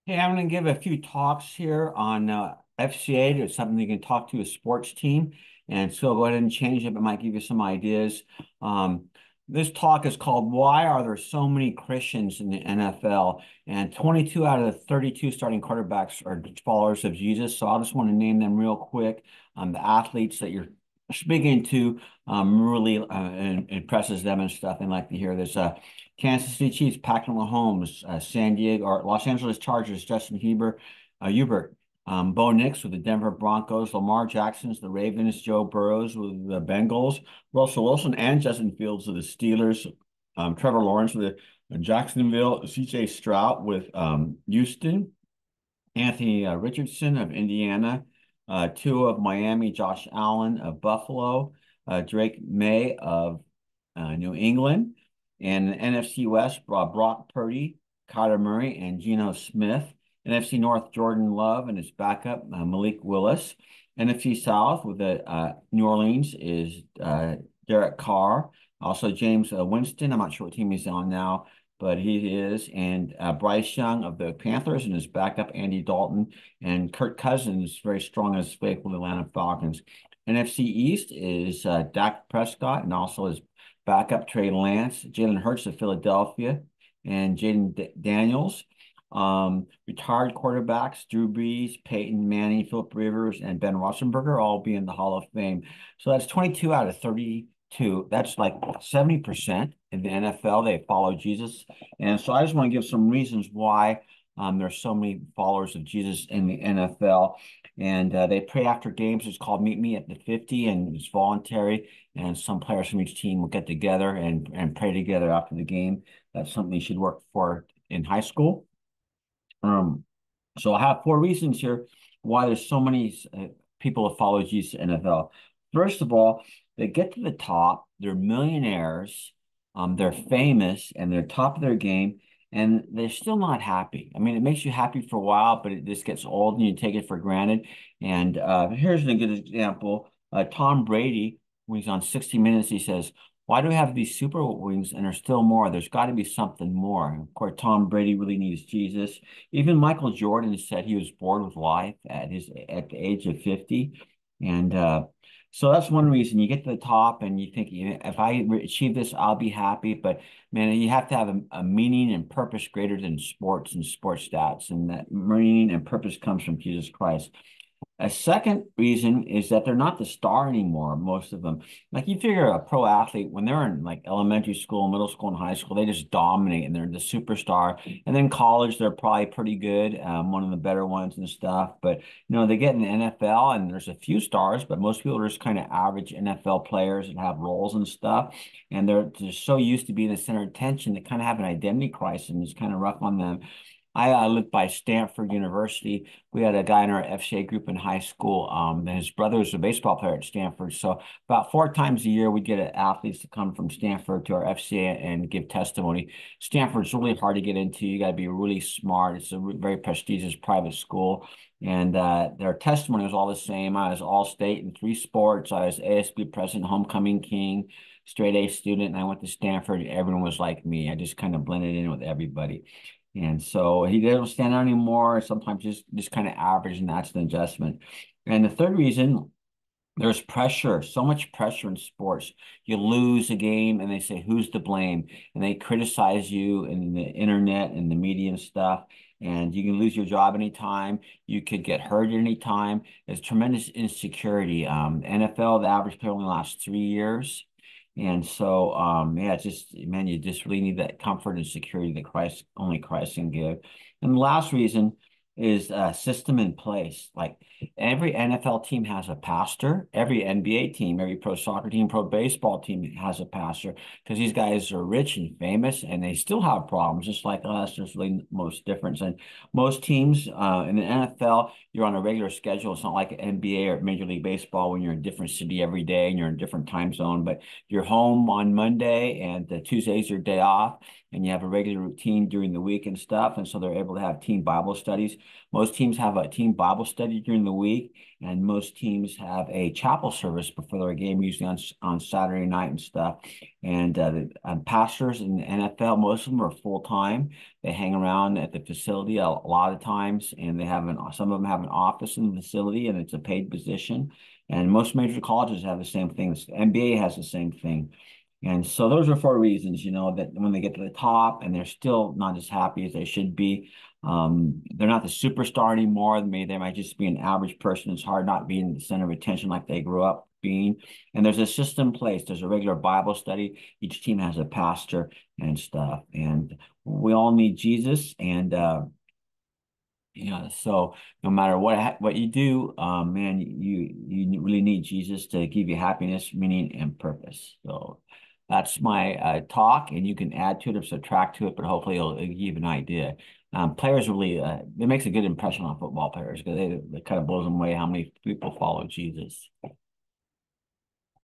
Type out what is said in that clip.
Hey, I'm going to give a few talks here on FCA. There's something you can talk to a sports team. And so go ahead and change it. It might give you some ideas. Um, this talk is called Why Are There So Many Christians in the NFL? And 22 out of the 32 starting quarterbacks are followers of Jesus. So I just want to name them real quick. The athletes that you're speaking to really impresses them and stuff. And like to hear this. Kansas City Chiefs, Patrick Mahomes, San Diego or Los Angeles Chargers, Justin Hubert, Bo Nix with the Denver Broncos, Lamar Jackson's the Ravens, Joe Burrows with the Bengals, Russell Wilson and Justin Fields with the Steelers, Trevor Lawrence with the Jacksonville, C.J. Stroud with Houston, Anthony Richardson of Indiana, Tua of Miami, Josh Allen of Buffalo, Drake May of New England, and NFC West, Brock Purdy, Kyler Murray, and Geno Smith. NFC North, Jordan Love and his backup, Malik Willis. NFC South with the New Orleans is Derek Carr. Also James Winston. I'm not sure what team he's on now, but he is. And Bryce Young of the Panthers and his backup, Andy Dalton. And Kirk Cousins, very strong as faithful Atlanta Falcons. NFC East is Dak Prescott and also his backup, Trey Lance, Jalen Hurts of Philadelphia, and Jaden Daniels. Retired quarterbacks, Drew Brees, Peyton Manning, Philip Rivers, and Ben Roethlisberger all be in the Hall of Fame. So that's 22 out of 32. That's like 70% in the NFL. They follow Jesus. And so I just want to give some reasons why there's so many followers of Jesus in the NFL. And they pray after games. It's called Meet Me at the 50, and it's voluntary. And some players from each team will get together and pray together after the game. That's something you should work for in high school. So I have four reasons here why there's so many people that follow Jesus in NFL. First of all, they get to the top, they're millionaires, they're famous, and they're top of their game, and they're still not happy. I mean, it makes you happy for a while, but it just gets old and you take it for granted. And here's a good example. Tom Brady, when he's on 60 Minutes, he says, why do we have these super wings and there's still more? There's got to be something more. And of course, Tom Brady really needs Jesus. Even Michael Jordan said he was bored with life at the age of 50. And so that's one reason you get to the top and you think, if I achieve this, I'll be happy. But man, you have to have a meaning and purpose greater than sports and sports stats. And that meaning and purpose comes from Jesus Christ. A second reason is that they're not the star anymore, most of them. Like you figure a pro athlete, when they're in like elementary school, middle school, and high school, they just dominate and they're the superstar. And then college, they're probably pretty good, one of the better ones and stuff. But, they get in the NFL and there's a few stars, but most people are just kind of average NFL players that have roles and stuff. And they're just so used to being the center of attention, they kind of have an identity crisis and it's kind of rough on them. I lived by Stanford University. We had a guy in our FCA group in high school. And his brother was a baseball player at Stanford. So about four times a year, we get athletes to come from Stanford to our FCA and give testimony. Stanford's really hard to get into. You got to be really smart. It's a very prestigious private school. And their testimony was all the same. I was all state in three sports. I was ASB president, homecoming king, straight A student. And I went to Stanford. Everyone was like me. I just kind of blended in with everybody. And so he doesn't stand out anymore. Sometimes just kind of average, and that's an adjustment. And the third reason, there's pressure, so much pressure in sports. You lose a game and they say, who's to blame? And they criticize you in the internet and the media and stuff. And you can lose your job anytime. You could get hurt anytime. There's tremendous insecurity. NFL, the average player only lasts 3 years. And so, yeah, it's just, man, you just really need that comfort and security that only Christ can give. And the last reason is a system in place. Like every NFL team has a pastor, every NBA team, every pro soccer team, pro baseball team has a pastor because these guys are rich and famous and they still have problems, just like us. There's really most difference. And most teams in the NFL, you're on a regular schedule. It's not like NBA or Major League Baseball when you're in a different city every day and you're in a different time zone, but you're home on Monday and Tuesday's your day off. and you have a regular routine during the week and stuff. And so they're able to have team Bible studies. Most teams have a team Bible study during the week, and most teams have a chapel service before their game, usually on Saturday night and stuff. And the pastors in the NFL, most of them are full time. They hang around at the facility a lot of times, and some of them have an office in the facility, and it's a paid position. And most major colleges have the same thing. The NBA has the same thing. And so those are 4 reasons, that when they get to the top and they're still not as happy as they should be, they're not the superstar anymore. Maybe they might just be an average person. It's hard not being the center of attention like they grew up being. And there's a system in place. There's a regular Bible study. Each team has a pastor and stuff. And we all need Jesus. And so no matter what you do, man, you really need Jesus to give you happiness, meaning, and purpose. So that's my talk, and you can add to it or subtract to it, but hopefully it'll give you an idea. Players really, it makes a good impression on football players because it kind of blows them away how many people follow Jesus.